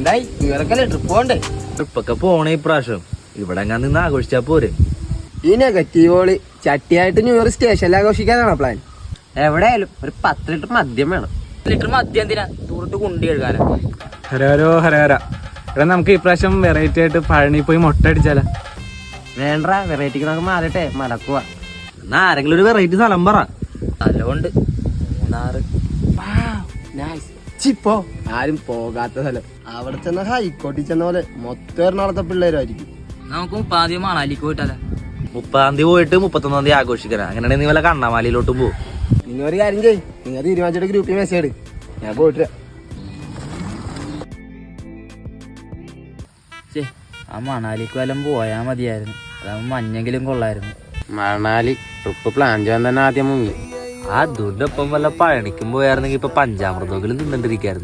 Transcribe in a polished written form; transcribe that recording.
എന്തായി ഇവരൊക്കെ ട്രിപ്പ് പോണ്ടേ? ട്രിപ്പൊക്കെ പോണേ ഇപ്രാവശ്യം. ഇവിടെ ഞാൻ നിന്ന് ആഘോഷിച്ചാ പോരെ. ഈ നെഗറ്റീവോള് ചട്ടിയായിട്ട് ന്യൂ ഇയർ സ്റ്റേഷനിൽ ആഘോഷിക്കാനാണോ പ്ലാൻ? എവിടെയായാലും ഒരു 10 ലിറ്റർ മദ്യം വേണം. ലിറ്റർ മദ്യം എന്തിനാ? ദൂരത്ത് കുണ്ടി കഴുകാനാ. ഹരഹരോ ഹരഹര. ഇവിടെ നമുക്ക് ഇപ്രാവശ്യം വെറൈറ്റി ആയിട്ട് പഴനി പോയി മുട്ട അടിച്ചാലോ? വേണ്ട, വെറൈറ്റിക്ക് നമുക്ക് മാറിട്ടെ മലക്കുക. എന്നാ ആരെങ്കിലും ഒരു വെറൈറ്റി സ്ഥലം പറ. സ്ഥലമുണ്ട്, മൂന്നാറ്. ചിപ്പോ ആരും പോകാത്ത സ്ഥലം. അവിടെ ചെന്ന ഹൈക്കോട്ടിൽ ചെന്ന പോലെ മൊത്തം എറണാകുളത്തെ പിള്ളേരായിരിക്കും. നമുക്ക് 30 മണാലിക്ക് പോയിട്ടല്ലേ? 30 പോയിട്ട് 31 ആഘോഷിക്കാനാ. അങ്ങനെയാണെങ്കിൽ നീ വല്ല കണ്ണമാലിയിലോട്ടും പോകും. നിങ്ങൾ ഒരു കാര്യം ചെയ്യ്, നിങ്ങൾ തീരുമാനിച്ചിട്ട് ഗ്രൂപ്പിൽ മെസ്സേജ് ഞാൻ പോയിട്ട്. ആ മണാലിക്ക് വല്ലതും പോയാൽ മതിയായിരുന്നു. അതാകുമ്പോൾ മഞ്ഞെങ്കിലും കൊള്ളായിരുന്നു. മണാലി ട്രിപ്പ് പ്ലാൻ ചെയ്യാൻ തന്നെ ആദ്യം മുങ്ങി. ആ ദുരിന്റെ ഒപ്പം വല്ല പഴനിക്കും പോയായിരുന്നെങ്കിൽ ഇപ്പൊ പഞ്ചാമൃതമെങ്കിലും തിന്നിട്ടിരിക്കായിരുന്നു.